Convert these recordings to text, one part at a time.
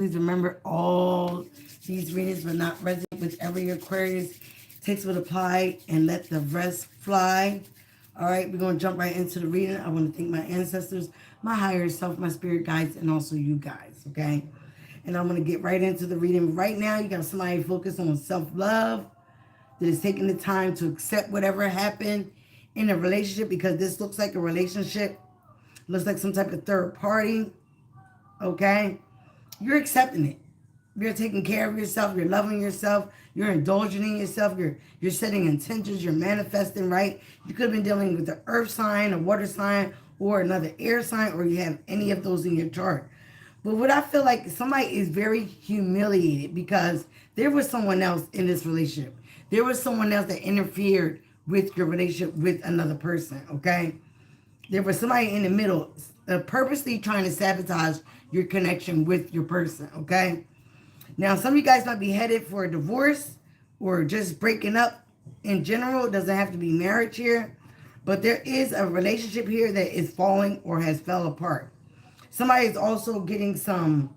Please remember all these readings will not resonate with every Aquarius. Takes what apply and let the rest fly. All right, we're going to jump right into the reading. I want to thank my ancestors, my higher self, my spirit guides, and also you guys, okay? And I'm going to get right into the reading. Right now, you got somebody focused on self-love that is taking the time to accept whatever happened in a relationship, because this looks like a relationship. Looks like some type of third party, okay? You're accepting it. You're taking care of yourself. You're loving yourself. You're indulging in yourself. You're setting intentions. You're manifesting, right? You could have been dealing with the earth sign, a water sign, or another air sign, or you have any of those in your chart. But what I feel like, somebody is very humiliated because there was someone else in this relationship. There was someone else that interfered with your relationship with another person, okay? There was somebody in the middle purposely trying to sabotage your connection with your person, okay? Now, some of you guys might be headed for a divorce or just breaking up in general. It doesn't have to be marriage here. But there is a relationship here that is falling or has fell apart. Somebody is also getting some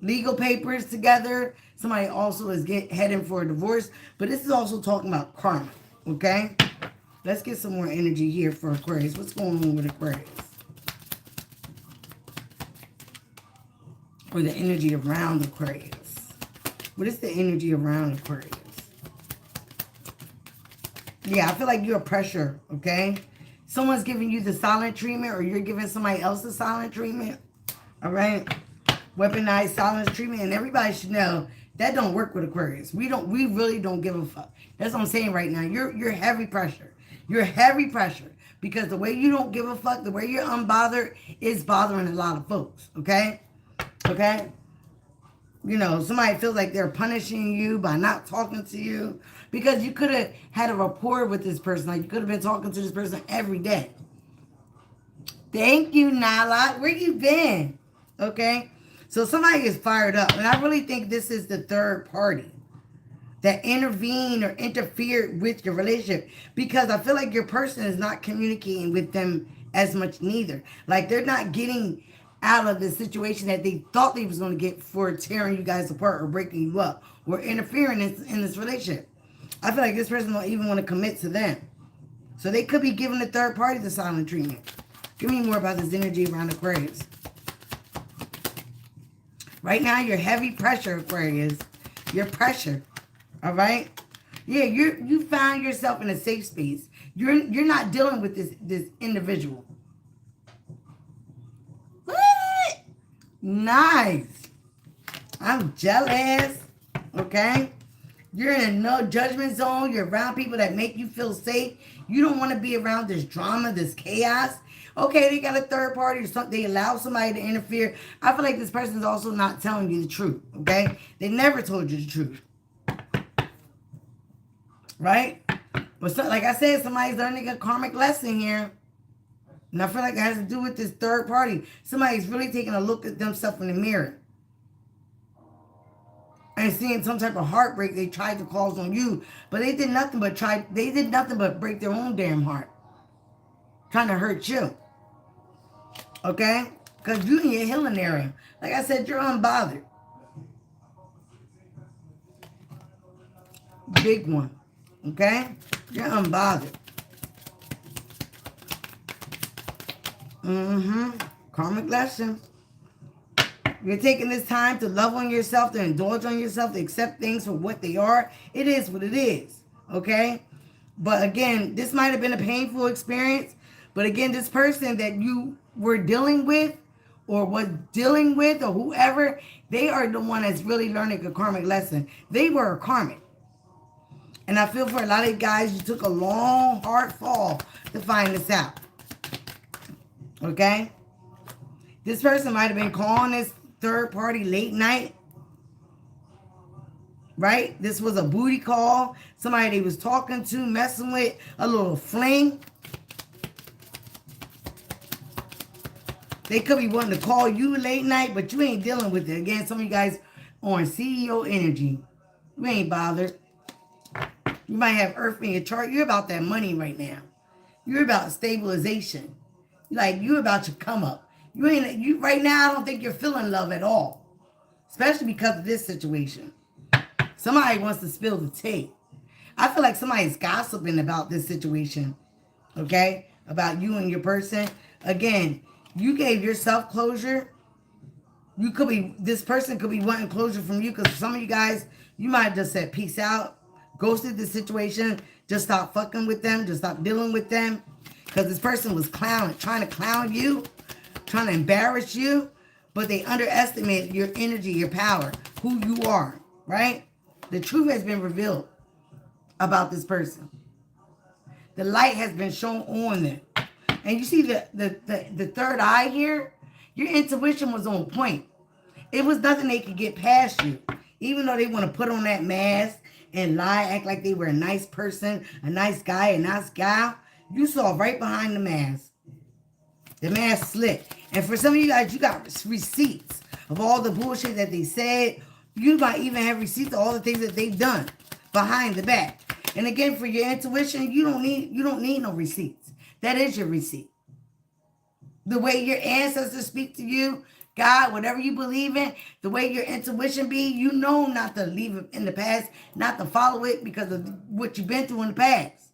legal papers together. Somebody also is heading for a divorce. But this is also talking about karma, okay? Let's get some more energy here for Aquarius. What's going on with Aquarius? Or the energy around Aquarius. What is the energy around Aquarius? Yeah, I feel like you're pressure, okay? Someone's giving you the silent treatment, or you're giving somebody else the silent treatment. All right? Weaponized silent treatment. And everybody should know that don't work with Aquarius. We really don't give a fuck. That's what I'm saying right now. You're heavy pressure. You're heavy pressure. Because the way you don't give a fuck, the way you're unbothered, is bothering a lot of folks. Okay? Okay? You know, somebody feels like they're punishing you by not talking to you. Because you could have had a rapport with this person. Like, you could have been talking to this person every day. Thank you, Nala. Where you been? Okay? So somebody is fired up. And I really think this is the third party that intervened or interfered with your relationship. Because I feel like your person is not communicating with them as much neither. Like, they're not getting out of the situation that they thought they was going to get for tearing you guys apart or breaking you up or interfering in this relationship. I feel like this person don't even want to commit to them. So they could be giving the third party the silent treatment. Give me more about this energy around Aquarius. Right now, you're heavy pressure, Aquarius. You're pressure. All right? Yeah, you found yourself in a safe space. You're not dealing with this individual. What? Nice. I'm jealous. Okay? You're in a no judgment zone. You're around people that make you feel safe. You don't want to be around this drama, this chaos. Okay, they got a third party or something. They allow somebody to interfere. I feel like this person is also not telling you the truth. Okay? They never told you the truth. Right? But so, like I said, somebody's learning a karmic lesson here. And I feel like it has to do with this third party. Somebody's really taking a look at themselves in the mirror. And seeing some type of heartbreak they tried to cause on you. But they did nothing but break their own damn heart. Trying to hurt you. Okay? Because you're in your healing area. Like I said, you're unbothered. Big one. Okay? You're unbothered. Karmic lesson. You're taking this time to love on yourself, to indulge on yourself, to accept things for what they are. It is what it is. Okay? But again, this might have been a painful experience. But again, this person that you were dealing with or was dealing with or whoever, they are the one that's really learning a karmic lesson. They were a karmic. And I feel for a lot of guys, you took a long, hard fall to find this out. Okay? This person might have been calling this third party late night. Right? This was a booty call. Somebody they was talking to, messing with, a little fling. They could be wanting to call you late night, but you ain't dealing with it. Again, some of you guys on CEO energy. You ain't bothered. You might have Earth in your chart. You're about that money right now. You're about stabilization. Like, you're about to come up. You right now, I don't think you're feeling love at all. especially because of this situation. Somebody wants to spill the tea. I feel like somebody's gossiping about this situation, okay? About you and your person. Again, you gave yourself closure. You could be, this person could be wanting closure from you because some of you guys, you might have just said peace out, ghosted the situation, just stop fucking with them, just stop dealing with them. Because this person was trying to clown you, trying to embarrass you, but they underestimated your energy, your power, who you are, right? The truth has been revealed about this person. The light has been shown on them. And you see the third eye here? Your intuition was on point. It was nothing they could get past you. Even though they want to put on that mask and lie, act like they were a nice person, a nice guy, a nice gal, you saw right behind the mask. The mask slipped. And for some of you guys, you got receipts of all the bullshit that they said. You might even have receipts of all the things that they've done behind the back. And again, for your intuition, you don't need no receipts. That is your receipt. The way your ancestors speak to you, God, whatever you believe in, the way your intuition be, you know not to leave it in the past, not to follow it because of what you've been through in the past.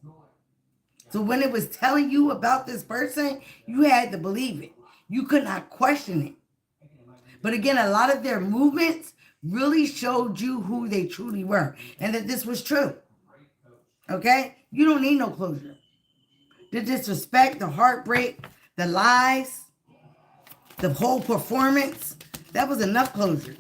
So when it was telling you about this person, you had to believe it. You could not question it. But again, a lot of their movements really showed you who they truly were and that this was true. Okay? You don't need no closure. The disrespect, the heartbreak, the lies, the whole performance, that was enough closure.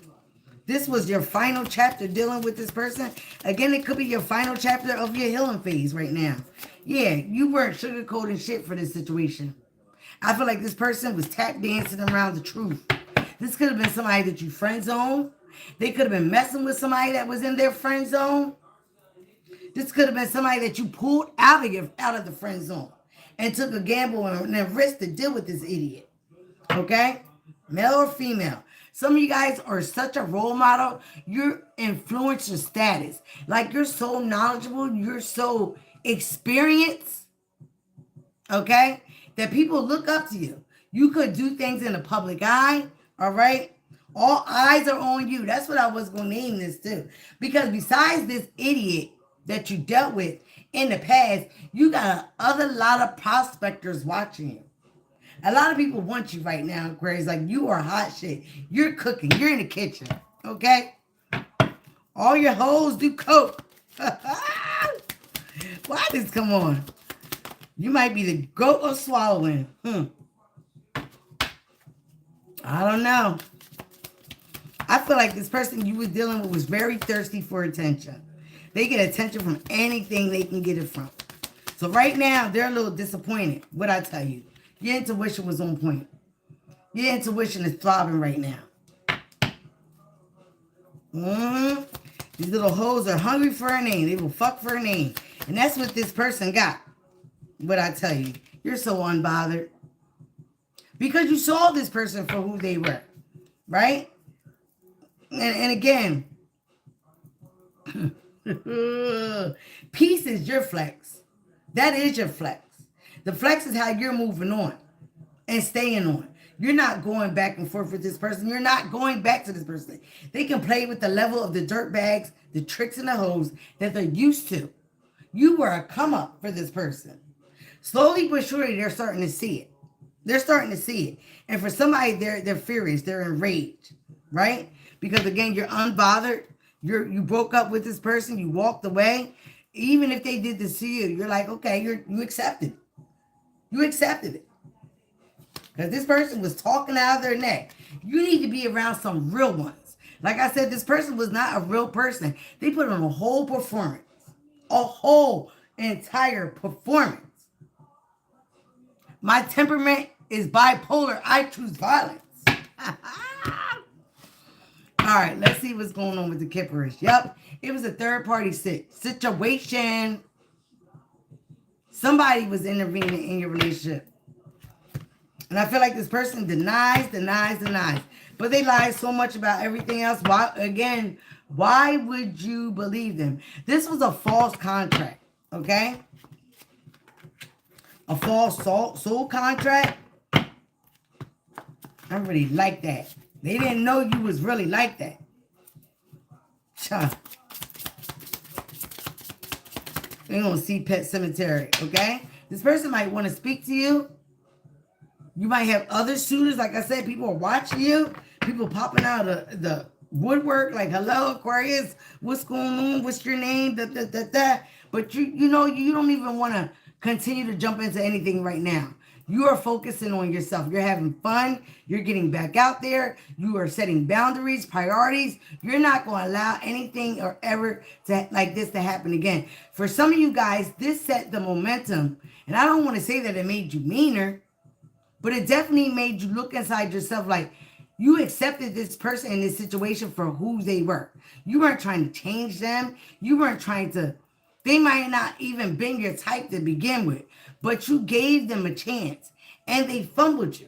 This was your final chapter dealing with this person. Again, it could be your final chapter of your healing phase right now. Yeah, you weren't sugarcoating shit for this situation. I feel like this person was tap dancing around the truth. This could have been somebody that you friend zoned. They could have been messing with somebody that was in their friend zone. This could have been somebody that you pulled out of the friend zone and took a gamble and a risk to deal with this idiot. Okay? Male or female. Some of you guys are such a role model. You're influencer status. Like you're so knowledgeable. You're so experienced. Okay? That people look up to you. You could do things in the public eye. All right? All eyes are on you. That's what I was going to name this too. Because besides this idiot that you dealt with in the past, you got a lot of prospectors watching you. A lot of people want you right now, Aquarius. Like, you are hot shit. You're cooking. You're in the kitchen. Okay? All your hoes do coke. Why this come on? You might be the goat of swallowing. I don't know. I feel like this person you were dealing with was very thirsty for attention. They get attention from anything they can get it from. So right now, they're a little disappointed. What I tell you. Your intuition was on point. Your intuition is throbbing right now. These little hoes are hungry for a name. They will fuck for a name. And that's what this person got. What I tell you. You're so unbothered. Because you saw this person for who they were. Right? And again, peace is your flex. That is your flex. The flex is how you're moving on and staying on. You're not going back and forth with this person. You're not going back to this person. They can play with the level of the dirt bags, the tricks and the hoes that they're used to. You were a come up for this person. Slowly but surely, they're starting to see it. They're starting to see it. And for somebody, they're furious. They're enraged, right? Because again, you're unbothered. You broke up with this person. You walked away. Even if they did this to you, you're like, okay, you accepted it. You accepted it. Because this person was talking out of their neck. You need to be around some real ones. Like I said, this person was not a real person. They put on a whole performance. A whole entire performance. My temperament is bipolar. I choose violence. All right, let's see what's going on with the Kipperish. Yep, it was a third-party situation. Somebody was intervening in your relationship. And I feel like this person denies. But they lie so much about everything else. Why would you believe them? This was a false contract, okay? A false soul contract. I really like that. They didn't know you was really like that. Cha. We're going to see Pet Cemetery, okay? This person might want to speak to you. You might have other suitors. Like I said, people are watching you. People popping out of the woodwork like, hello, Aquarius. What's going on? What's your name? Da, da, da, da. But you know, you don't even want to continue to jump into anything right now. You are focusing on yourself. You're having fun. You're getting back out there. You are setting boundaries, priorities. You're not going to allow anything or ever to like this to happen again. For some of you guys, this set the momentum. And I don't want to say that it made you meaner, but it definitely made you look inside yourself like you accepted this person in this situation for who they were. You weren't trying to change them. You weren't trying to, they might not even been your type to begin with, but you gave them a chance and they fumbled you.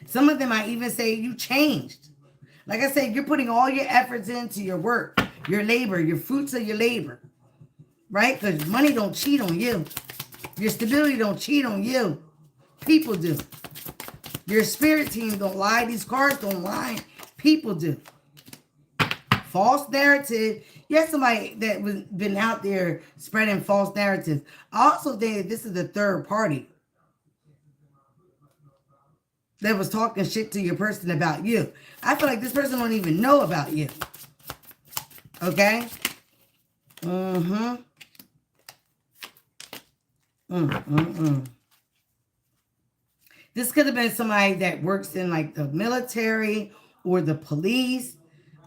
Some of them might even say you changed. Like I said, you're putting all your efforts into your work, your labor, your fruits of your labor. Right? Because money don't cheat on you. Your stability don't cheat on you. People do. Your spirit team don't lie. These cards don't lie. People do. False narrative. Yes, somebody that was been out there spreading false narratives. I also think that this is the third party that was talking shit to your person about you. I feel like this person don't even know about you. Okay? This could have been somebody that works in like the military or the police.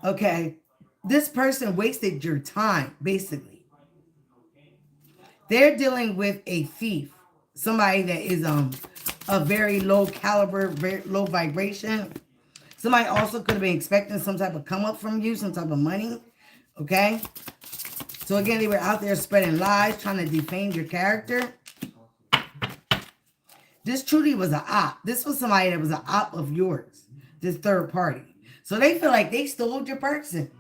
Okay. This person wasted your time, basically. They're dealing with a thief. Somebody that is a very low caliber, very low vibration. Somebody also could have been expecting some type of come up from you, some type of money. Okay. So again, they were out there spreading lies, trying to defame your character. This truly was an op. This was somebody that was an op of yours. This third party. So they feel like they stole your person.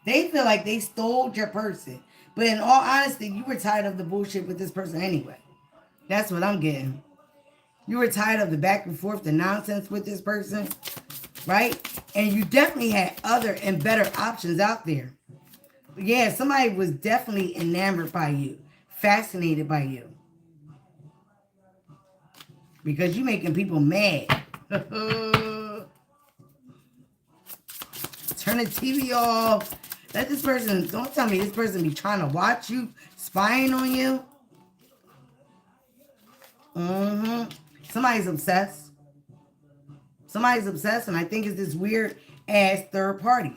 They feel like they stole your person. But in all honesty, you were tired of the bullshit with this person anyway. That's what I'm getting. You were tired of the back and forth, the nonsense with this person. Right? And you definitely had other and better options out there. Yeah, somebody was definitely enamored by you. Fascinated by you. Because you're making people mad. Turn the TV off. Let this person, don't tell me this person be trying to watch you, spying on you. Somebody's obsessed. Somebody's obsessed, and I think it's this weird ass third party.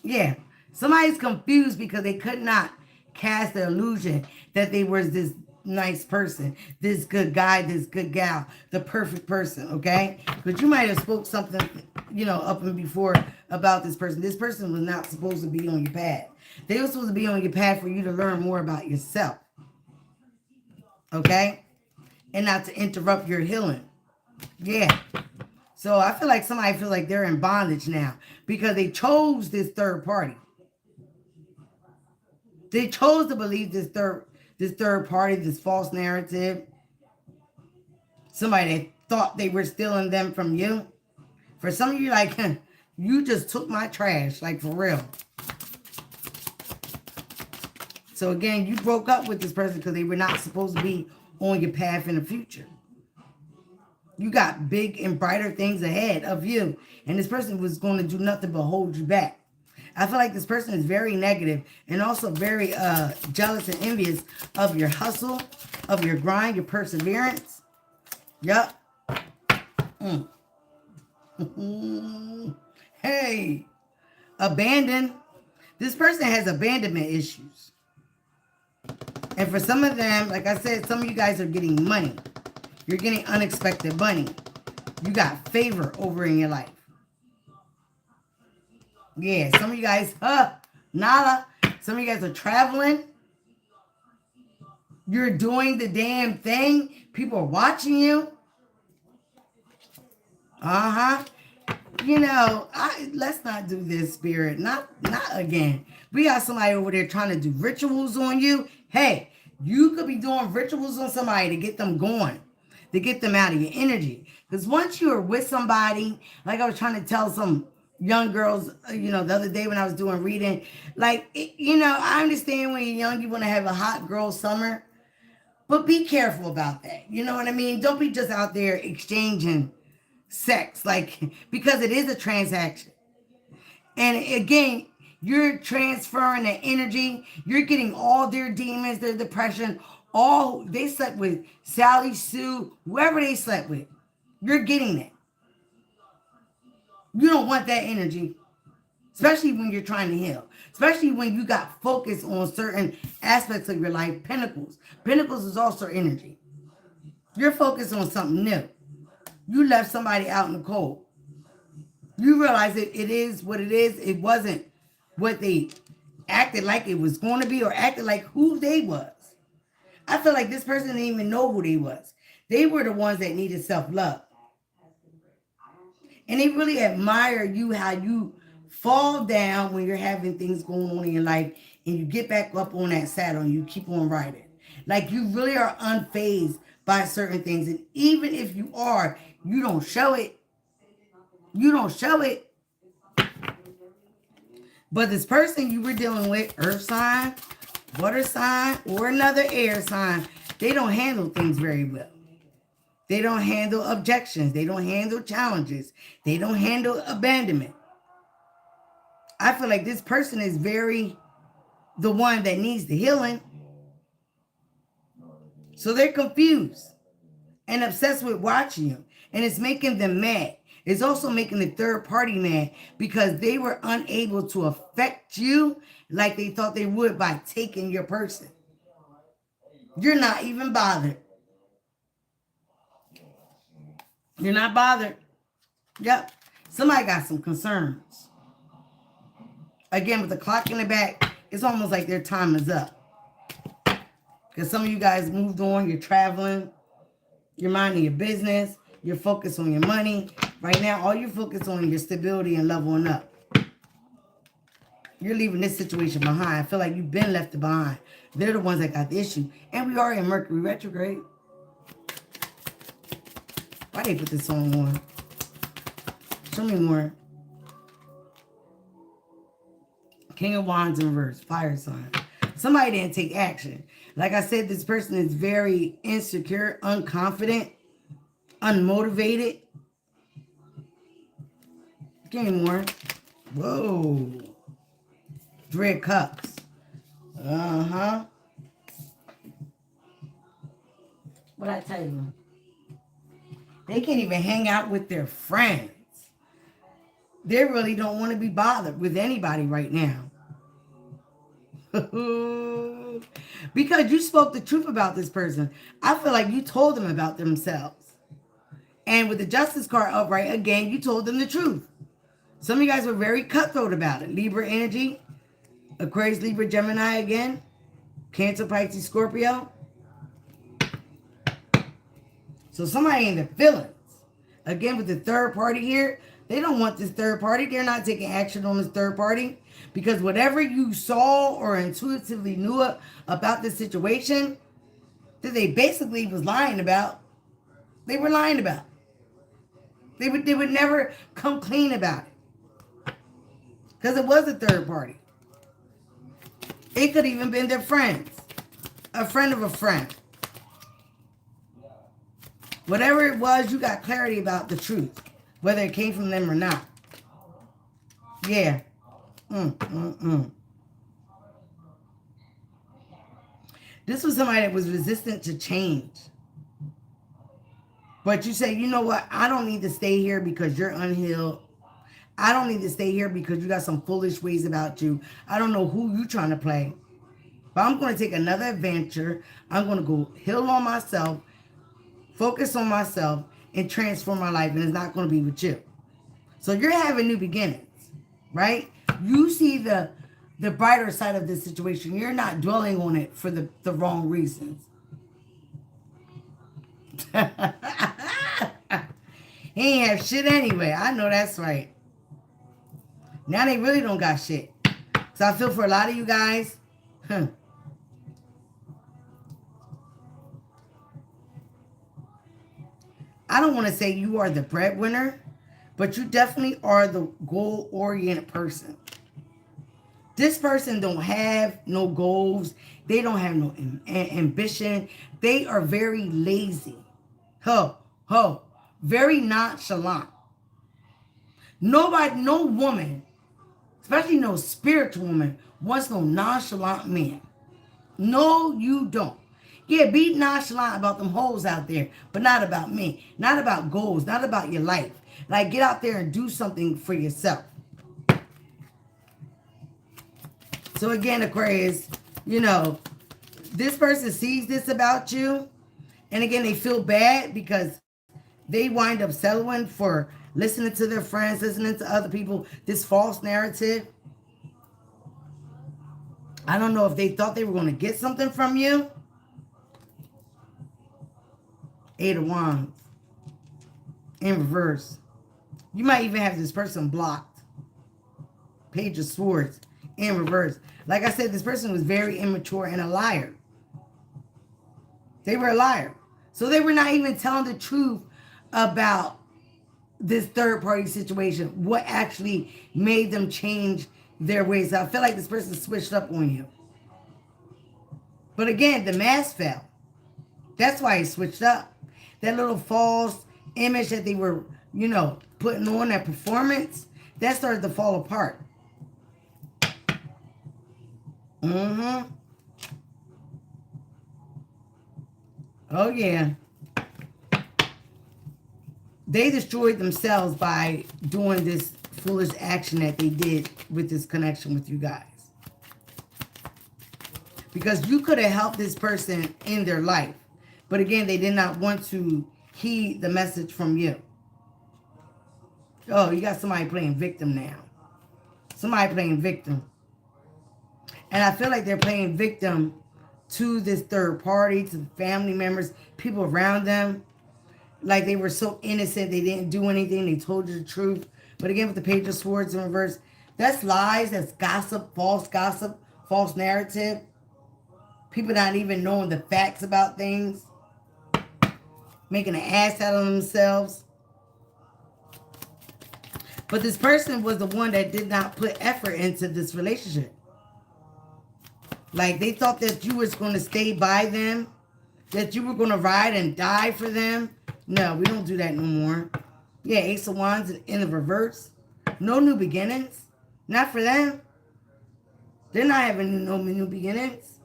Yeah. Somebody's confused because they could not cast the illusion that they were this nice person, this good guy, this good gal, the perfect person, okay? But you might have spoke something, you know, up and before about this person. This person was not supposed to be on your path. They were supposed to be on your path for you to learn more about yourself, okay? And not to interrupt your healing. Yeah. So I feel like somebody feels like they're in bondage now because they chose this third party. They chose to believe this third party, this false narrative. Somebody that thought they were stealing them from you. For some of you, like, you just took my trash, like for real. So again, you broke up with this person because they were not supposed to be on your path in the future. You got big and brighter things ahead of you. And this person was going to do nothing but hold you back. I feel like this person is very negative and also very jealous and envious of your hustle, of your grind, your perseverance. Yup. Hey, abandoned. This person has abandonment issues. And for some of them, like I said, some of you guys are getting money. You're getting unexpected money. You got favor over in your life. Yeah, some of you guys, nada. Some of you guys are traveling. You're doing the damn thing. People are watching you. You know, let's not do this, Spirit. Not again. We got somebody over there trying to do rituals on you. Hey, you could be doing rituals on somebody to get them going. to get them out of your energy. Because once you are with somebody, like I was trying to tell some young girls, the other day when I was doing reading, like, I understand when you're young, you want to have a hot girl summer, but be careful about that. You know what I mean? Don't be just out there exchanging sex, like, because it is a transaction. And again, you're transferring the energy. You're getting all their demons, their depression, all they slept with, Sally, Sue, whoever they slept with. You're getting it. You don't want that energy, especially when you're trying to heal, especially when you got focus on certain aspects of your life. Pentacles. Pentacles is also energy. You're focused on something new. You left somebody out in the cold. You realize it is what it is. It wasn't what they acted like it was going to be or acted like who they was. I feel like this person didn't even know who they was. They were the ones that needed self-love. And they really admire you, how you fall down when you're having things going on in your life and you get back up on that saddle and you keep on riding. Like you really are unfazed by certain things. And even if you are, you don't show it. You don't show it. But this person you were dealing with, earth sign, water sign, or another air sign, they don't handle things very well. They don't handle objections. They don't handle challenges. They don't handle abandonment. I feel like this person is very the one that needs the healing. So they're confused and obsessed with watching you. And it's making them mad. It's also making the third party mad because they were unable to affect you like they thought they would by taking your person. You're not even bothered. You're not bothered. Yep. Somebody got some concerns. Again, with the clock in the back, it's almost like their time is up. Because some of you guys moved on, you're traveling, you're minding your business, you're focused on your money. Right now, all you're focused on is your stability and leveling up. You're leaving this situation behind. I feel like you've been left behind. They're the ones that got the issue. And we are in Mercury retrograde. Why they put this song on? Show me more. King of Wands in reverse, fire sign. Somebody didn't take action. Like I said, this person is very insecure, unconfident, unmotivated. Give me more. Whoa. Three of Cups. Uh-huh. What I tell you? They can't even hang out with their friends. They really don't want to be bothered with anybody right now. Because you spoke the truth about this person. I feel like you told them about themselves. And with the Justice card upright, again, you told them the truth. Some of you guys were very cutthroat about it. Libra energy. Aquarius, Libra, Gemini again. Cancer, Pisces, Scorpio. So somebody in the feelings. Again, with the third party here, they don't want this third party. They're not taking action on this third party. Because whatever you saw or intuitively knew about this situation that they basically was lying about, they were lying about. They would never come clean about it. Because it was a third party. It could even been their friends. A friend of a friend. Whatever it was, you got clarity about the truth. Whether it came from them or not. Yeah. This was somebody that was resistant to change. But you say, you know what? I don't need to stay here because you're unhealed. I don't need to stay here because you got some foolish ways about you. I don't know who you trying to play. But I'm going to take another adventure. I'm going to go heal on myself, focus on myself, and transform my life. And it's not going to be with you. So you're having new beginnings, right? You see the brighter side of this situation. You're not dwelling on it for the wrong reasons. He ain't have shit anyway. I know that's right. Now they really don't got shit. So I feel for a lot of you guys. I don't want to say you are the breadwinner, but you definitely are the goal-oriented person. This person don't have no goals. They don't have no ambition. They are very lazy. Very nonchalant. Nobody, no woman, especially no spiritual woman, wants no nonchalant man. No, you don't. Yeah, be nonchalant about them hoes out there, but not about me. Not about goals, not about your life. Like, get out there and do something for yourself. So again, Aquarius, you know, this person sees this about you. And again, they feel bad because they wind up settling for listening to their friends, listening to other people, this false narrative. I don't know if they thought they were going to get something from you. 8 of Wands. In reverse. You might even have this person blocked. Page of Swords. In reverse. Like I said, this person was very immature and a liar. They were a liar. So they were not even telling the truth about this third party situation. What actually made them change their ways. I feel like this person switched up on you. But again, the mask fell. That's why he switched up. That little false image that they were, you know, putting on, that performance, that started to fall apart. Oh, yeah. They destroyed themselves by doing this foolish action that they did with this connection with you guys. Because you could have helped this person in their life. But again, they did not want to heed the message from you. Oh, you got somebody playing victim now. Somebody playing victim. And I feel like they're playing victim to this third party, to the family members, people around them. Like they were so innocent, they didn't do anything, they told you the truth. But again, with the Page of Swords in reverse, that's lies, that's gossip, false narrative. People not even knowing the facts about things. Making an ass out of themselves. But this person was the one that did not put effort into this relationship. Like they thought that you was going to stay by them. That you were going to ride and die for them. No, we don't do that no more. Yeah, Ace of Wands in the reverse. No new beginnings. Not for them. They're not having no new beginnings.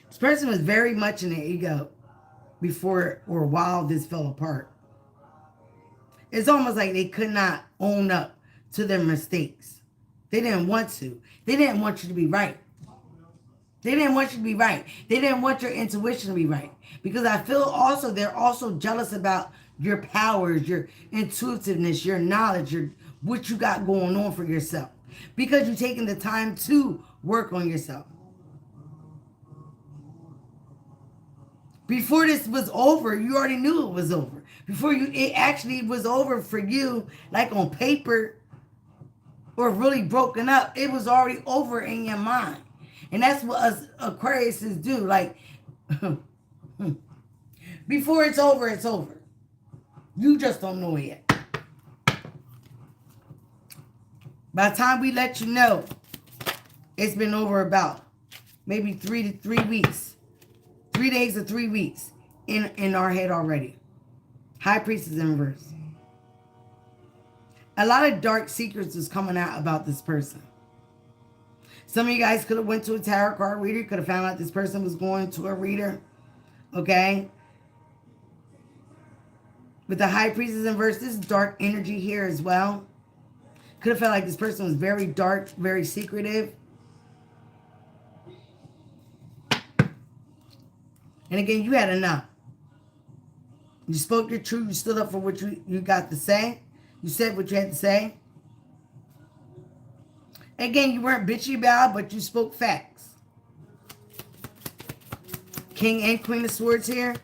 This person was very much in their ego before or while this fell apart. It's almost like they could not own up to their mistakes. They didn't want to. They didn't want you to be right. They didn't want you to be right. They didn't want your intuition to be right. Because I feel also they're also jealous about your powers, your intuitiveness, your knowledge, what you got going on for yourself. Because you're taking the time to work on yourself. Before this was over, you already knew it was over. Before it actually was over for you, like on paper, or really broken up, it was already over in your mind. And that's what us Aquariuses do. Like, before it's over, it's over. You just don't know it yet. By the time we let you know, it's been over about maybe 3 weeks. 3 days to 3 weeks in our head already. High Priestess in reverse. A lot of dark secrets is coming out about this person. Some of you guys could have went to a tarot card reader. Could have found out this person was going to a reader. Okay? With the High Priestess in reverse, this is dark energy here as well. Could have felt like this person was very dark, very secretive. And again, you had enough. You spoke your truth. You stood up for what you got to say. You said what you had to say. Again, you weren't bitchy about it, but you spoke facts. King and Queen of Swords here.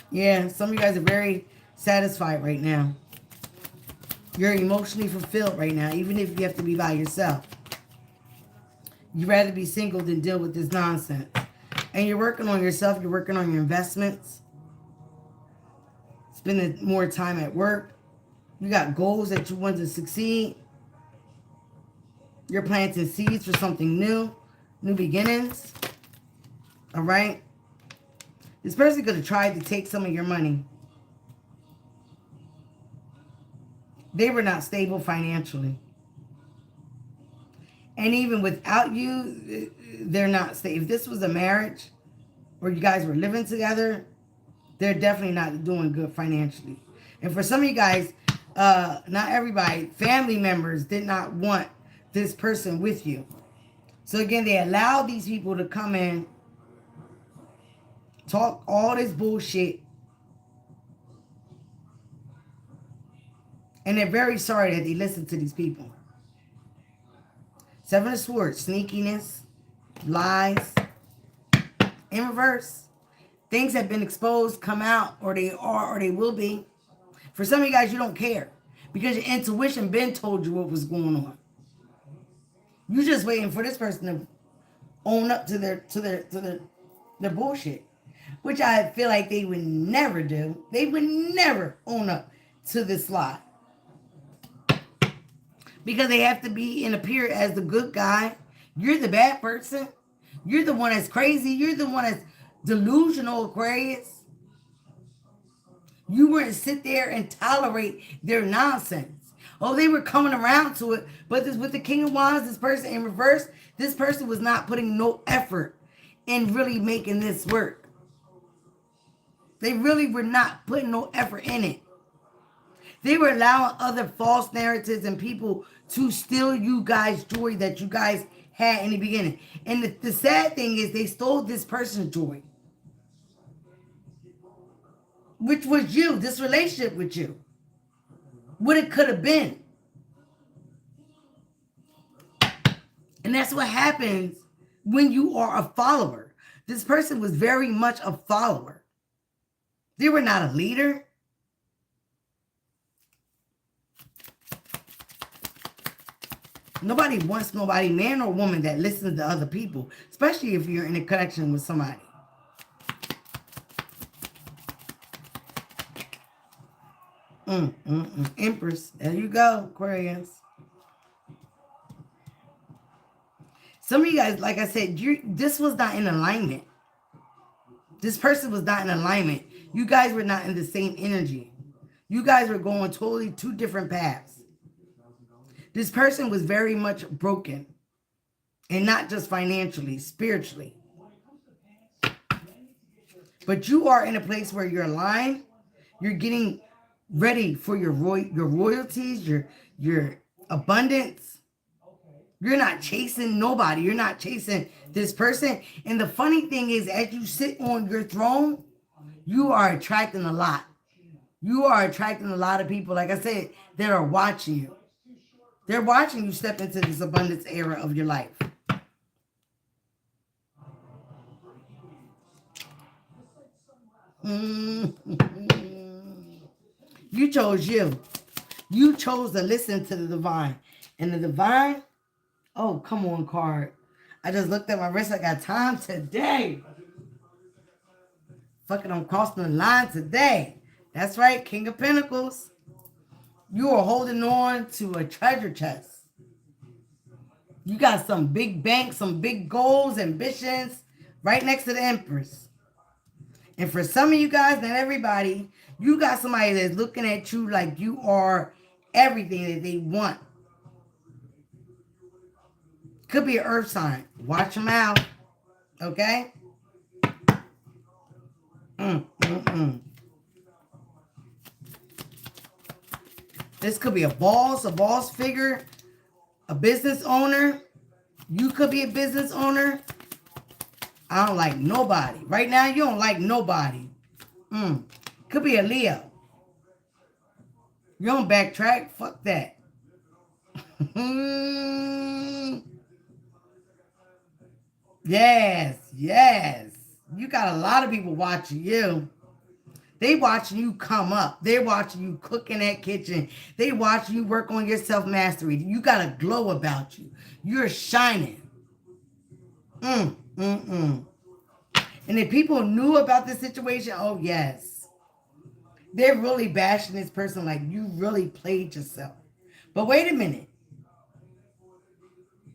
Yeah, some of you guys are very satisfied right now. You're emotionally fulfilled right now, even if you have to be by yourself. You'd rather be single than deal with this nonsense. And you're working on yourself. You're working on your investments. Spending more time at work. You got goals that you want to succeed. You're planting seeds for something new. New beginnings. All right? This person could have tried to take some of your money. They were not stable financially. And even without you, they're not stable. If this was a marriage or you guys were living together, they're definitely not doing good financially. And for some of you guys, not everybody, family members did not want this person with you. So again, they allowed these people to come in, talk all this bullshit, and they're very sorry that they listened to these people. Seven of Swords, sneakiness, lies, in reverse. Things have been exposed, come out, or they are, or they will be. For some of you guys, you don't care because your intuition been told you what was going on. You just waiting for this person to own up to their bullshit, which I feel like they would never do. They would never own up to this lie. Because they have to be and appear as the good guy. You're the bad person. You're the one that's crazy. You're the one that's delusional, Aquarius. You wouldn't sit there and tolerate their nonsense. Oh, they were coming around to it. But this, with the King of Wands, this person in reverse, this person was not putting no effort in really making this work. They really were not putting no effort in it. They were allowing other false narratives and people to steal you guys' joy that you guys had in the beginning. And the sad thing is they stole this person's joy. Which was you, this relationship with you. What it could have been. And that's what happens when you are a follower. This person was very much a follower. They were not a leader. Nobody wants nobody, man or woman, that listens to other people, especially if you're in a connection with somebody. Empress, there you go, Aquarius. Some of you guys, like I said, this was not in alignment. This person was not in alignment. You guys were not in the same energy. You guys were going totally two different paths. This person was very much broken. And not just financially, spiritually. But you are in a place where you're aligned. You're getting ready for your royalties, your abundance. You're not chasing nobody. You're not chasing this person. And the funny thing is, as you sit on your throne, you are attracting a lot. You are attracting a lot of people, like I said, that are watching you. They're watching you step into this abundance era of your life. You chose you. You chose to listen to the divine. And the divine, oh, come on, card. I just looked at my wrist. I got time today. Fucking, I'm crossing the line today. That's right, King of Pentacles. You are holding on to a treasure chest. You got some big banks, some big goals, ambitions, right next to the Empress. And for some of you guys, not everybody, you got somebody that's looking at you like you are everything that they want. Could be an earth sign. Watch them out. Okay? This could be a boss figure, a business owner. You could be a business owner. I don't like nobody. Right now, you don't like nobody. Could be a Leo. You don't backtrack? Fuck that. Yes. You got a lot of people watching you. They watching you come up. They're watching you cook in that kitchen. They watching you work on your self-mastery. You got a glow about you. You're shining. Mm, mm, mm. And if people knew about this situation, oh yes. They're really bashing this person like you really played yourself. But wait a minute.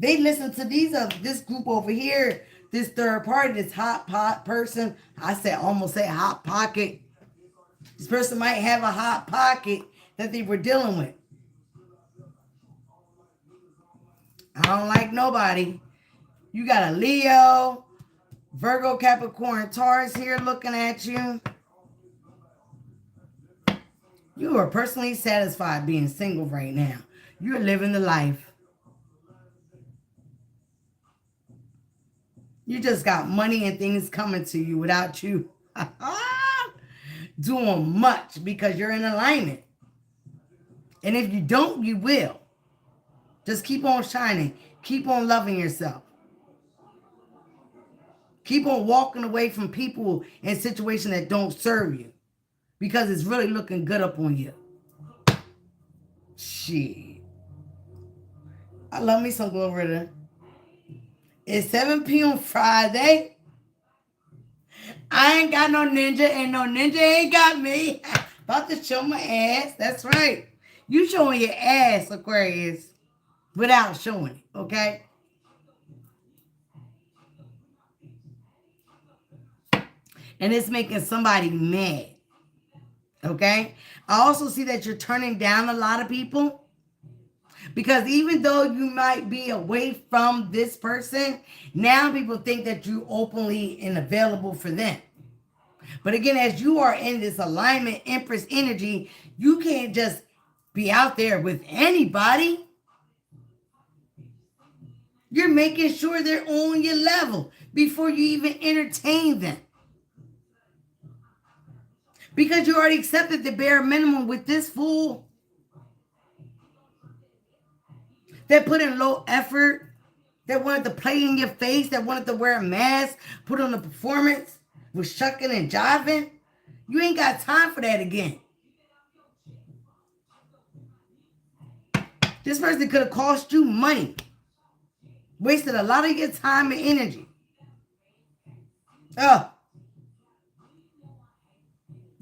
They listen to this group over here, this third party, this hot pot person. I said almost say hot pocket. This person might have a hot pocket that they were dealing with. I don't like nobody. You got a Leo, Virgo, Capricorn, Taurus here looking at you. You are personally satisfied being single right now. You're living the life. You just got money and things coming to you without you doing much because you're in alignment. And if you don't, you will. Just keep on shining. Keep on loving yourself. Keep on walking away from people and situations that don't serve you because it's really looking good up on you. Shit. I love me some Glorilla. It's 7 p.m. Friday. I ain't got no ninja and no ninja ain't got me. About to show my ass. That's right. You showing your ass, Aquarius, without showing it, okay? And it's making somebody mad, okay? I also see that you're turning down a lot of people because even though you might be away from this person, now people think that you openly and available for them. But again, as you are in this alignment, Empress energy, you can't just be out there with anybody. You're making sure they're on your level before you even entertain them. Because you already accepted the bare minimum with this fool that put in low effort, that wanted to play in your face, that wanted to wear a mask, put on a performance, was shucking and jiving. You ain't got time for that again. This person could have cost you money. Wasted a lot of your time and energy. Oh.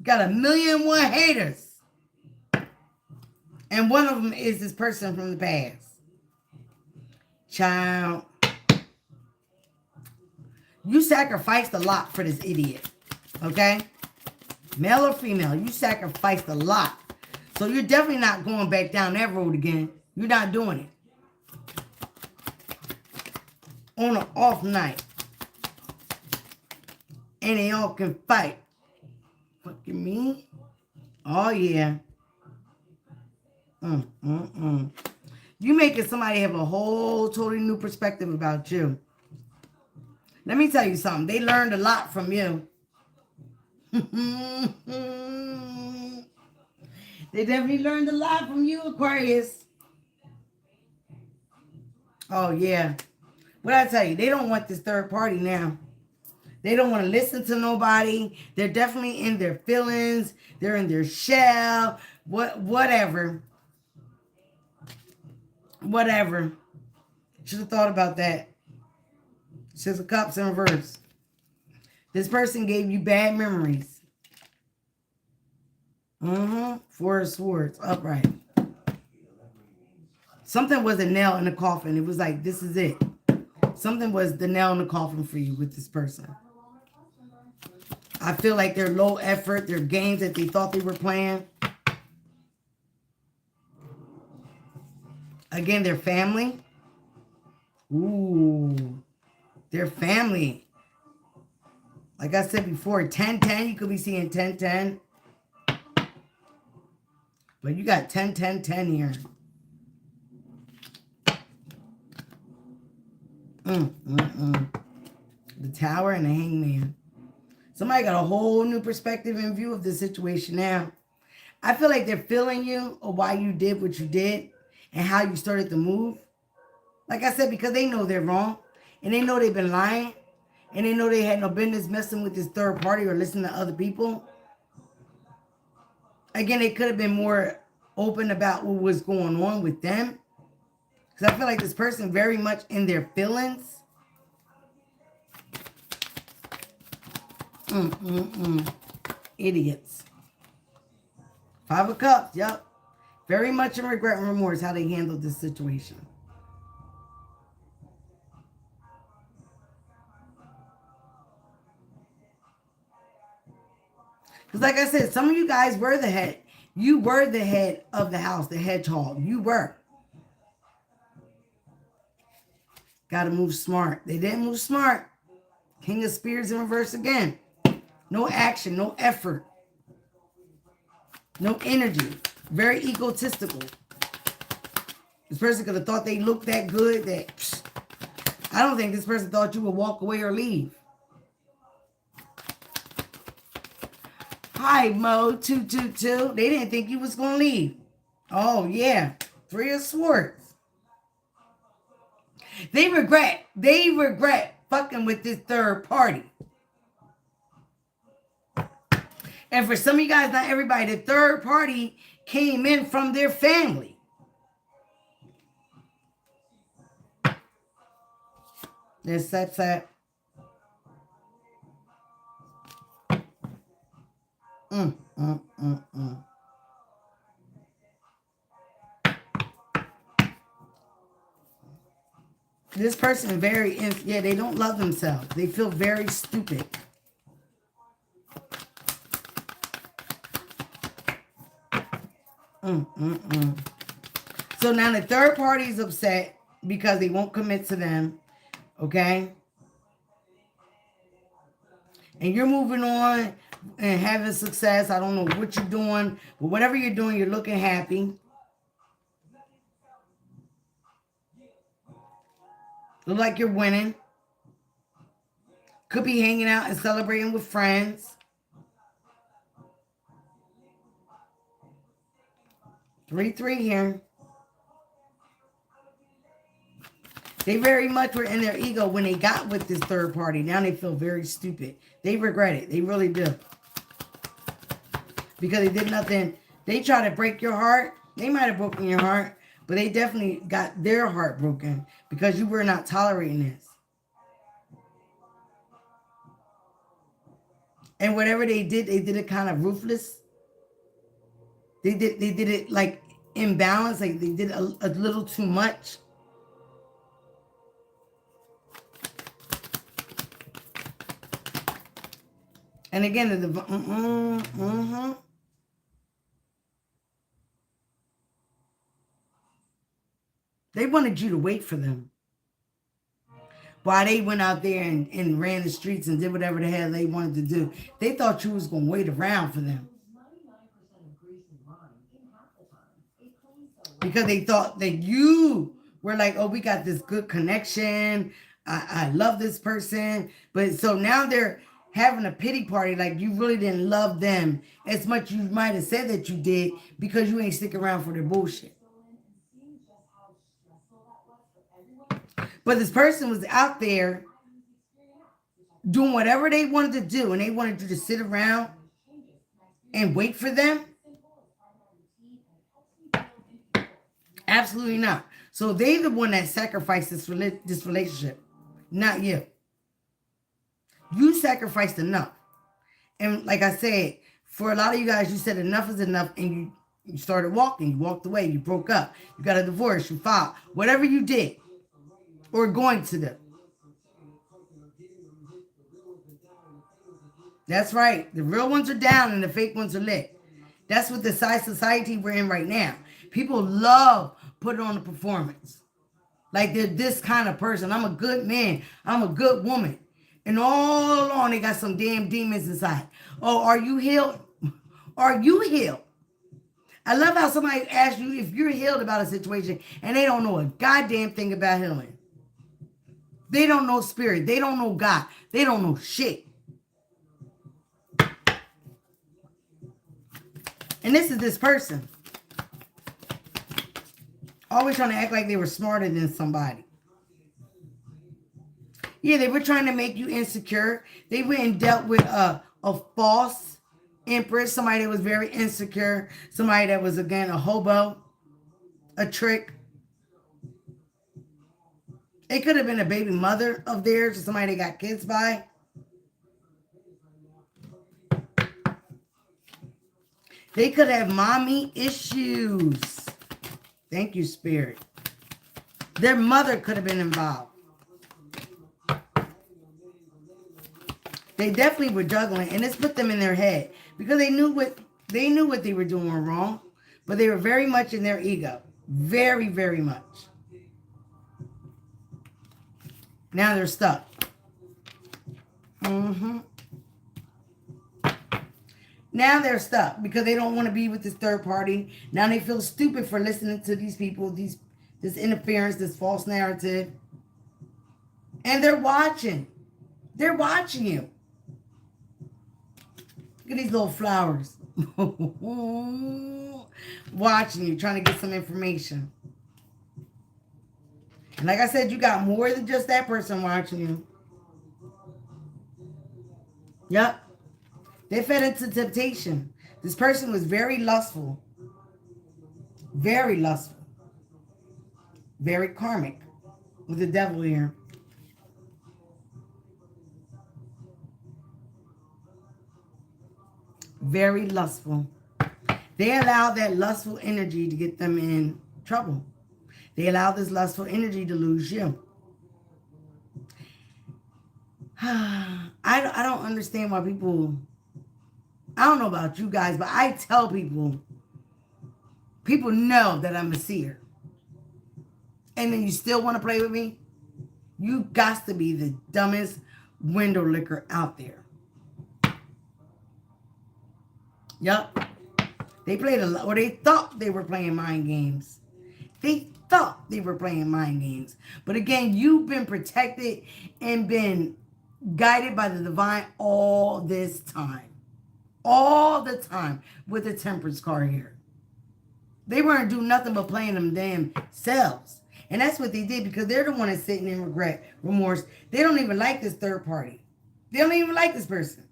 Got 1,000,001 haters. And one of them is this person from the past. Child. You sacrificed a lot for this idiot. Okay? Male or female, you sacrificed a lot. So you're definitely not going back down that road again. You're not doing it. On an off night. And they all can fight. Fucking me? Oh, yeah. You making somebody have a whole totally new perspective about you. Let me tell you something. They learned a lot from you. They definitely learned a lot from you, Aquarius. Oh, yeah. What I tell you, they don't want this third party now. They don't want to listen to nobody. They're definitely in their feelings. They're in their shell. Whatever. Whatever. Should have thought about that. Six of Cups in reverse. This person gave you bad memories. Four of Swords. Upright. Something was a nail in the coffin. It was like, this is it. Something was the nail in the coffin for you with this person. I feel like they're low effort. They're games that they thought they were playing. Again, their family. Ooh. Their family. Like I said before, 10-10. You could be seeing 10-10. But you got 10-10-10 here. The Tower and the Hangman. Somebody got a whole new perspective and view of the situation now. I feel like they're feeling you or why you did what you did and how you started to move. Like I said, because they know they're wrong and they know they've been lying and they know they had no business messing with this third party or listening to other people. Again, they could have been more open about what was going on with them. Because I feel like this person very much in their feelings. Idiots. Five of Cups, yep. Very much in regret and remorse how they handled this situation. Because like I said, some of you guys were the head. You were the head of the house, the hedgehog. You were. Got to move smart. They didn't move smart. King of Spears in reverse again. No action, no effort. No energy. Very egotistical. This person could have thought they looked that good that... Psh, I don't think this person thought you would walk away or leave. Hi, Mo 222. They didn't think you was going to leave. Oh, yeah. Three of Swords. They regret fucking with this third party. And for some of you guys, not everybody, the third party came in from their family. There's that. This person they don't love themselves. They feel very stupid. So now the third party is upset because they won't commit to them. Okay? And you're moving on and having success. I don't know what you're doing, but whatever you're doing, you're looking happy. Look like you're winning. Could be hanging out and celebrating with friends. 3-3 here. They very much were in their ego when they got with this third party. Now they feel very stupid. They regret it. They really do. Because they did nothing. They tried to break your heart. They might have broken your heart. But they definitely got their heart broken because you were not tolerating this. And whatever they did it kind of ruthless. They did it like imbalanced, like they did a little too much. And again, they wanted you to wait for them. While they went out there and ran the streets and did whatever the hell they wanted to do. They thought you was going to wait around for them. Because they thought that you were like, oh, we got this good connection. I love this person. But so now they're having a pity party like you really didn't love them as much you might have said that you did because you ain't stick around for their bullshit. But this person was out there doing whatever they wanted to do, and they wanted you to sit around and wait for them. Absolutely not. So they're the one that sacrificed this relationship, not you. You sacrificed enough. And like I said, for a lot of you guys, you said enough is enough, and you started walking. You walked away. You broke up. You got a divorce. You filed. Whatever you did or going to do. That's right. The real ones are down and the fake ones are lit. That's what the society we're in right now. People love putting on a performance. Like they're this kind of person. I'm a good man. I'm a good woman. And all along, they got some damn demons inside. Oh, are you healed? Are you healed? I love how somebody asks you if you're healed about a situation and they don't know a goddamn thing about healing. They don't know spirit. They don't know God. They don't know shit. And this is this person. Always trying to act like they were smarter than somebody. Yeah, they were trying to make you insecure. They went and dealt with a false empress, somebody that was very insecure, somebody that was, again, a hobo, a trick. It could have been a baby mother of theirs or somebody they got kids by. They could have mommy issues. Thank you, Spirit. Their mother could have been involved. They definitely were juggling, and it's put them in their head because they knew what they were doing wrong, but they were very much in their ego. Very, very much. Now they're stuck. Now they're stuck because they don't want to be with this third party. Now they feel stupid for listening to these people, this interference, this false narrative. And they're watching. They're watching you. Look at these little flowers. Watching you, trying to get some information. And like I said, you got more than just that person watching you. Yep. They fed into temptation. This person was very lustful. Very lustful. Very karmic. With the devil here. Very lustful. They allow that lustful energy to get them in trouble. They allow this lustful energy to lose you. I don't understand why people... I don't know about you guys, but I tell people know that I'm a seer. And then you still want to play with me? You got to be the dumbest window licker out there. Yep. They played a lot, or they thought they were playing mind games. They thought they were playing mind games. But again, you've been protected and been guided by the divine all this time. All the time with the Temperance card here. They weren't doing nothing but playing them damn selves. And that's what they did because they're the one that's sitting in regret, remorse. They don't even like this third party. They don't even like this person.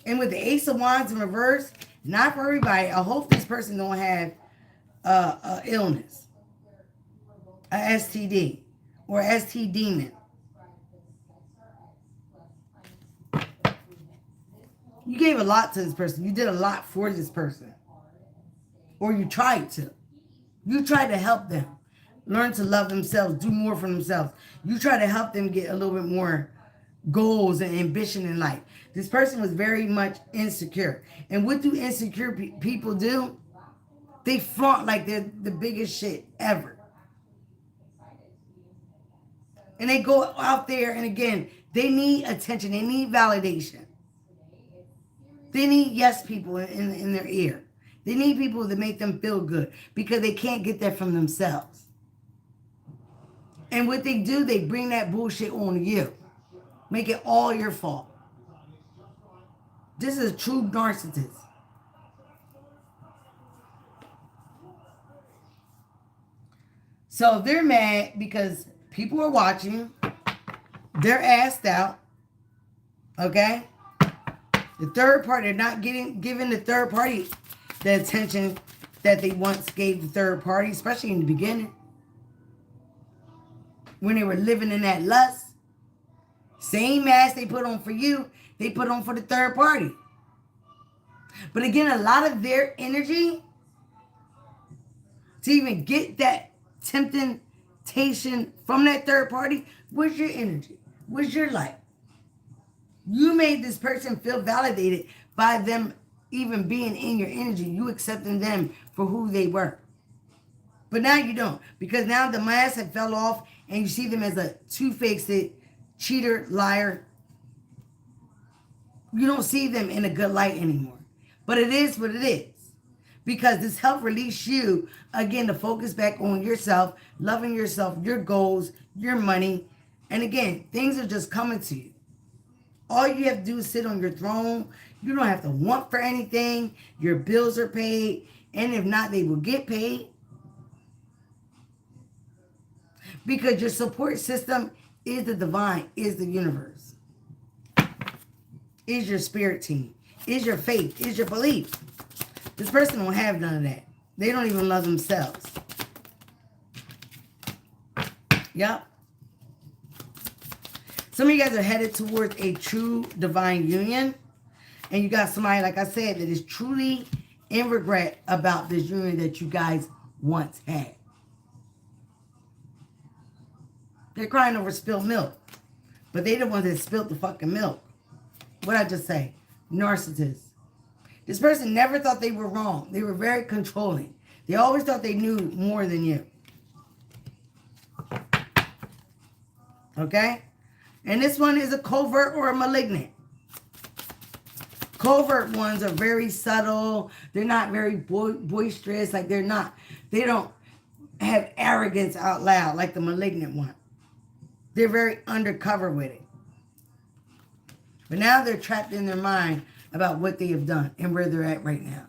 And with the Ace of Wands in reverse, not for everybody. I hope this person don't have a illness, a STD, or ST demon. You gave a lot to this person. You did a lot for this person. Or you tried to. You tried to help them learn to love themselves, do more for themselves. You try to help them get a little bit more goals and ambition in life. This person was very much insecure. And what do insecure people do? They flaunt like they're the biggest shit ever. And they go out there and again, they need attention. They need validation. They need yes people in their ear. They need people to make them feel good because they can't get that from themselves. And what they do, they bring that bullshit on you. Make it all your fault. This is a true narcissist. So they're mad because people are watching. They're asked out. Okay? The third party, they're not giving the third party the attention that they once gave the third party, especially in the beginning. When they were living in that lust. Same mask they put on for you, they put on for the third party. But again, a lot of their energy to even get that temptation from that third party was your energy, was your life. You made this person feel validated by them even being in your energy. You accepting them for who they were. But now you don't. Because now the mask have fell off and you see them as a two-faced cheater, liar. You don't see them in a good light anymore. But it is what it is. Because this helped release you, again, to focus back on yourself, loving yourself, your goals, your money. And again, things are just coming to you. All you have to do is sit on your throne. You don't have to want for anything. Your bills are paid. And if not, they will get paid. Because your support system is the divine, is the universe. Is your spirit team. Is your faith. Is your belief. This person don't have none of that. They don't even love themselves. Yep. Some of you guys are headed towards a true divine union. And you got somebody, like I said, that is truly in regret about this union that you guys once had. They're crying over spilled milk. But they the ones that spilled the fucking milk. What'd I just say? Narcissists. This person never thought they were wrong. They were very controlling. They always thought they knew more than you. Okay? And this one is a covert or a malignant. Covert ones are very subtle. They're not very boisterous. Like they don't have arrogance out loud like the malignant one. They're very undercover with it. But now they're trapped in their mind about what they have done and where they're at right now.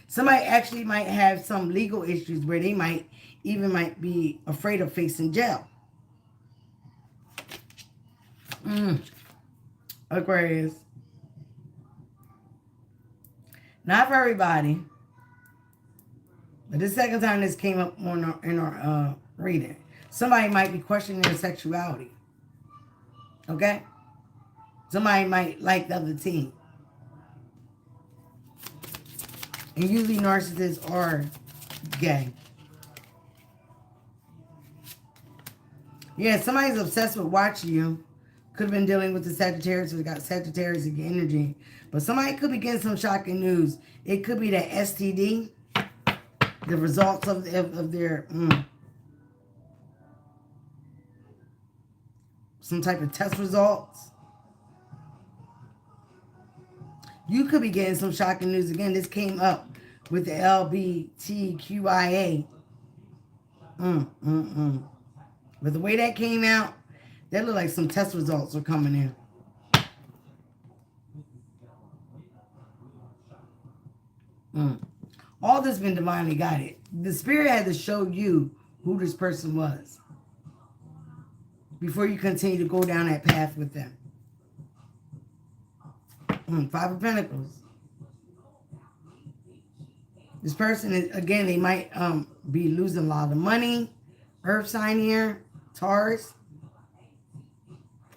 Somebody actually might have some legal issues where they might be afraid of facing jail. Aquarius. Not for everybody. But the second time this came up in our reading. Somebody might be questioning their sexuality. Okay? Somebody might like the other team. And usually narcissists are gay. Yeah, somebody's obsessed with watching you. Could have been dealing with the Sagittarius. We got Sagittarius energy. But somebody could be getting some shocking news. It could be that STD. The results of their... some type of test results. You could be getting some shocking news. Again, this came up with the LBTQIA. But the way that came out, that looked like some test results are coming in. All this been divinely guided. The spirit had to show you who this person was before you continue to go down that path with them. Five of Pentacles. This person is, again, they might be losing a lot of money. Earth sign here, Taurus.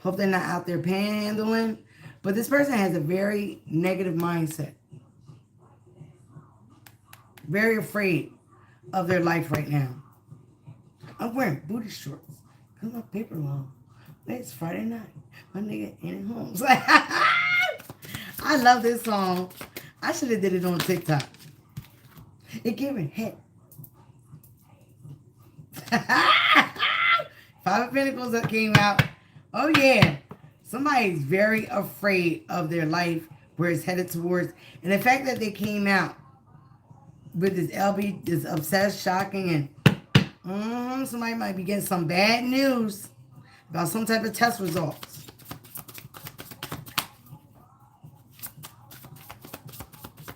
Hope they're not out there panhandling. But this person has a very negative mindset. Very afraid of their life right now. I'm wearing booty shorts. Cause my paper long. It's Friday night. My nigga ain't at home. It's like, I love this song. I should have did it on TikTok. It gave me head. Five of Pentacles that came out. Oh yeah. Somebody's very afraid of their life, where it's headed towards. And the fact that they came out with this LB, this obsessed, shocking, and somebody might be getting some bad news about some type of test results.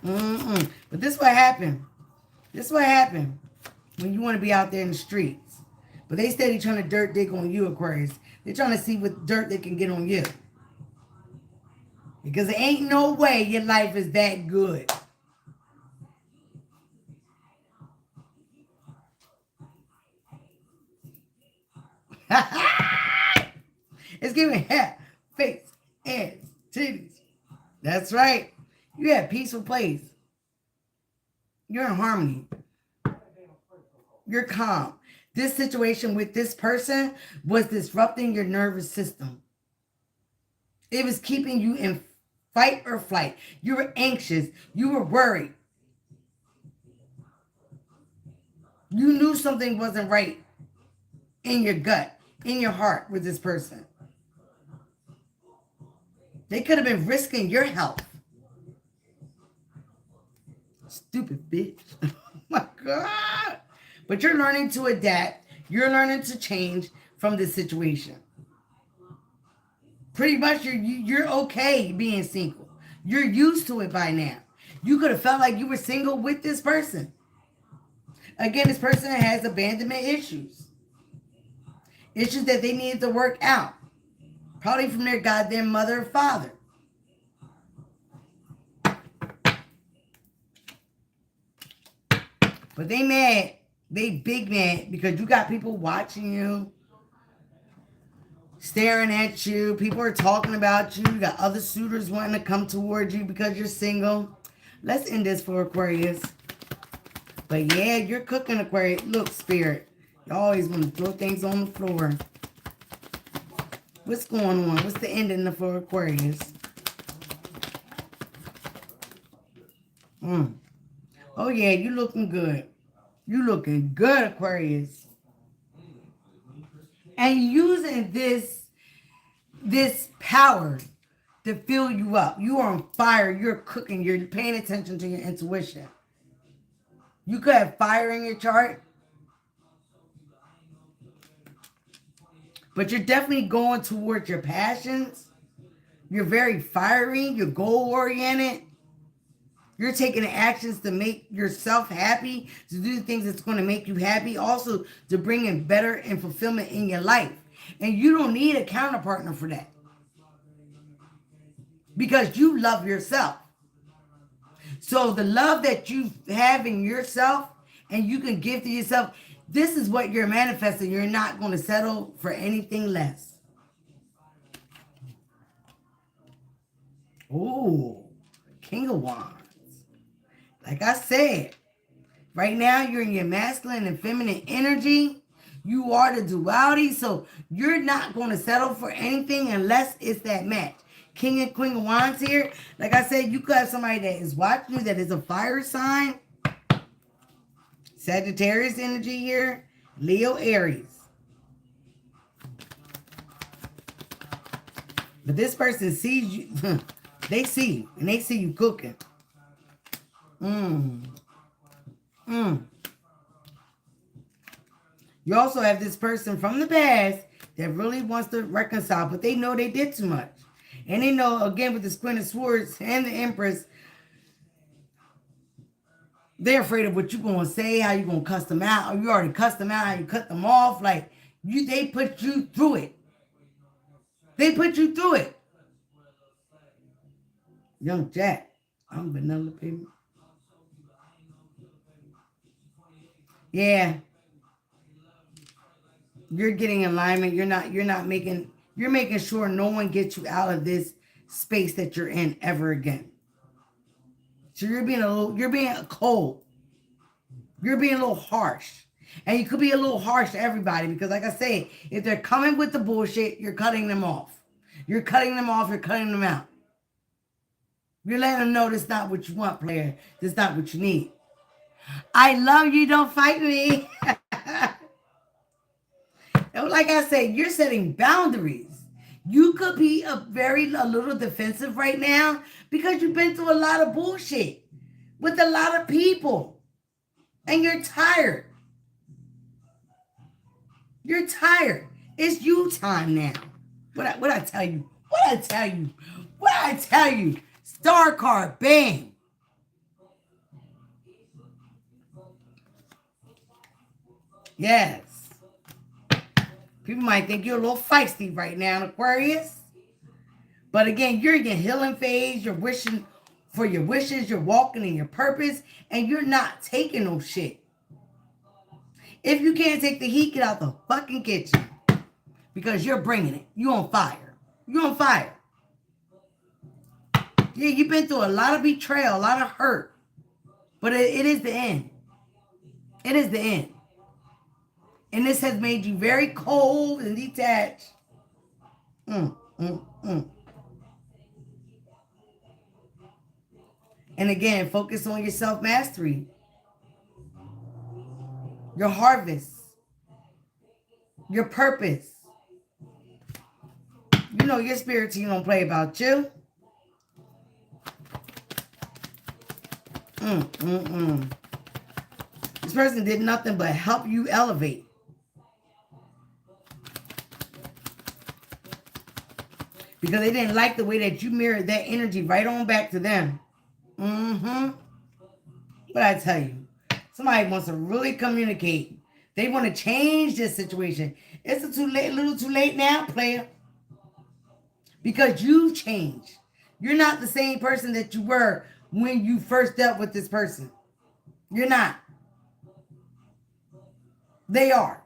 But this is what happened. This is what happened when you want to be out there in the streets. But they steady trying to dirt dig on you, Aquarius. They're trying to see what dirt they can get on you. Because there ain't no way your life is that good. It's giving hair, face, ass, titties. That's right. You have a peaceful place. You're in harmony. You're calm. This situation with this person was disrupting your nervous system. It was keeping you in fight or flight. You were anxious. You were worried. You knew something wasn't right in your gut, in your heart with this person. They could have been risking your health. Stupid bitch. Oh my God. But you're learning to adapt. You're learning to change from this situation. Pretty much you're okay being single. You're used to it by now. You could have felt like you were single with this person. Again, this person has abandonment issues. Issues that they needed to work out. Probably from their goddamn mother or father. But they mad. They big mad because you got people watching you. staring at you. People are talking about you. You got other suitors wanting to come towards you because you're single. Let's end this for Aquarius. But yeah, you're cooking, Aquarius. Look, Spirit. You always want to throw things on the floor. What's going on? What's the ending for Aquarius? Oh yeah, you looking good. You looking good, Aquarius. And using this power to fill you up. You are on fire. You're cooking. You're paying attention to your intuition. You could have fire in your chart. But you're definitely going towards your passions. You're very fiery. You're goal-oriented. You're taking actions to make yourself happy, to do the things that's going to make you happy, also to bring in better and fulfillment in your life. And you don't need a counterpartner for that. Because you love yourself. So the love that you have in yourself and you can give to yourself, this is what you're manifesting. You're not going to settle for anything less. Ooh, King of Wands. Like I said, right now you're in your masculine and feminine energy. You are the duality, so you're not going to settle for anything unless it's that match. King and Queen of Wands here. Like I said, you could have somebody that is watching you that is a fire sign. Sagittarius energy here. Leo, Aries. But this person sees you. They see you. And they see you cooking. You also have this person from the past that really wants to reconcile, but they know they did too much. And they know, again, with the Queen of Swords and the Empress, they're afraid of what you're going to say, how you're going to cuss them out, or you already cussed them out, how you cut them off. Like, they put you through it. They put you through it. Young Jack, I'm vanilla, baby. Yeah. You're getting alignment. You're making sure no one gets you out of this space that you're in ever again. So you're being cold. You're being a little harsh. And you could be a little harsh to everybody because, like I say, if they're coming with the bullshit, you're cutting them off. You're cutting them off. You're cutting them out. You're letting them know that's not what you want, player. That's not what you need. I love you. Don't fight me. Like I said, you're setting boundaries. You could be a little defensive right now because you've been through a lot of bullshit with a lot of people. And you're tired. You're tired. It's you time now. What I tell you? What I tell you? What I tell you? Star card, bang. Yes. People might think you're a little feisty right now, Aquarius. But again, you're in your healing phase. You're wishing for your wishes. You're walking in your purpose. And you're not taking no shit. If you can't take the heat, get out the fucking kitchen. Because you're bringing it. You're on fire. You're on fire. Yeah, you've been through a lot of betrayal, a lot of hurt. But it is the end. It is the end. And this has made you very cold and detached. And again, focus on your self-mastery. Your harvest. Your purpose. You know your spirit team don't play about you. This person did nothing but help you elevate. Because they didn't like the way that you mirrored that energy right on back to them. But I tell you, somebody wants to really communicate. They want to change this situation. It's a little too late now, player. Because you've changed. You're not the same person that you were when you first dealt with this person. You're not. They are.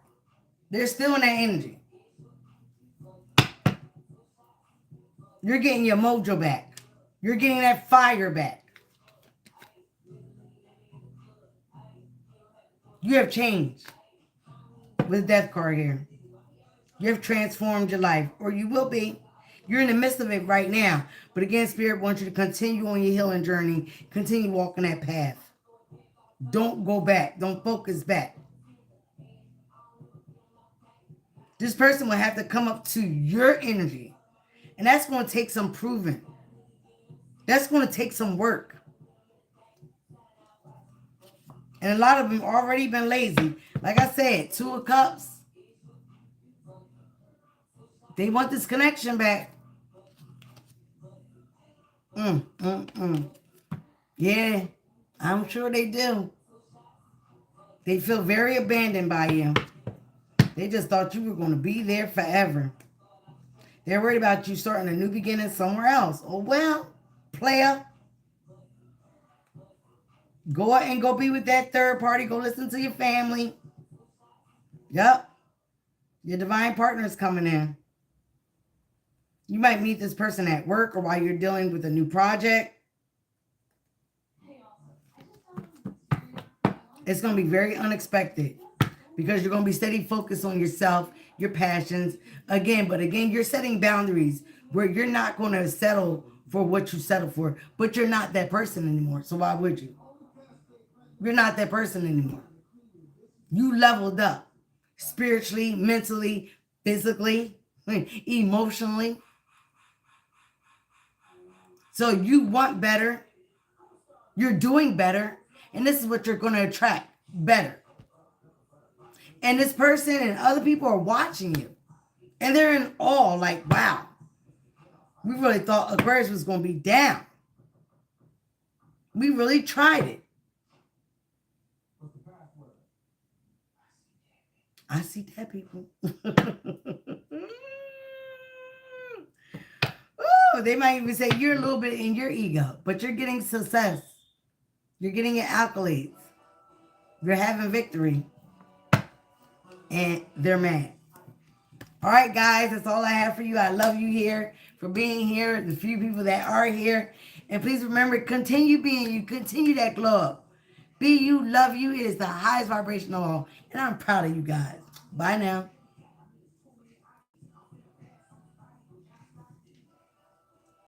They're still in that energy. You're getting your mojo back. You're getting that fire back. You have changed with Death card here. You have transformed your life, or you will be. You're in the midst of it right now. But again, Spirit wants you to continue on your healing journey. Continue walking that path. Don't go back. Don't focus back. This person will have to come up to your energy. And that's going to take some proving. That's going to take some work. And a lot of them already been lazy. Like I said, 2 of Cups. They want this connection back. Yeah, I'm sure they do. They feel very abandoned by you. They just thought you were going to be there forever. They're worried about you starting a new beginning somewhere else. Oh, well, player. Go out and go be with that third party. Go listen to your family. Yep. Your divine partner is coming in. You might meet this person at work or while you're dealing with a new project. It's going to be very unexpected because you're going to be steady focused on yourself, your passions. Again, you're setting boundaries where you're not going to settle for what you settle for, but you're not that person anymore. So why would you? You're not that person anymore. You leveled up spiritually, mentally, physically, emotionally. So you want better. You're doing better. And this is what you're going to attract, better. And this person and other people are watching you. And they're in awe, like, wow. We really thought Aquarius was going to be down. We really tried it. I see that, people. Oh, they might even say you're a little bit in your ego, but you're getting success. You're getting your accolades. You're having victory. And they're mad. All right, guys, that's all I have for you. I love you here for being here, the few people that are here. And please remember, continue being you. Continue that glow up. Be you, love you. It is the highest vibration of all. And I'm proud of you guys. Bye now.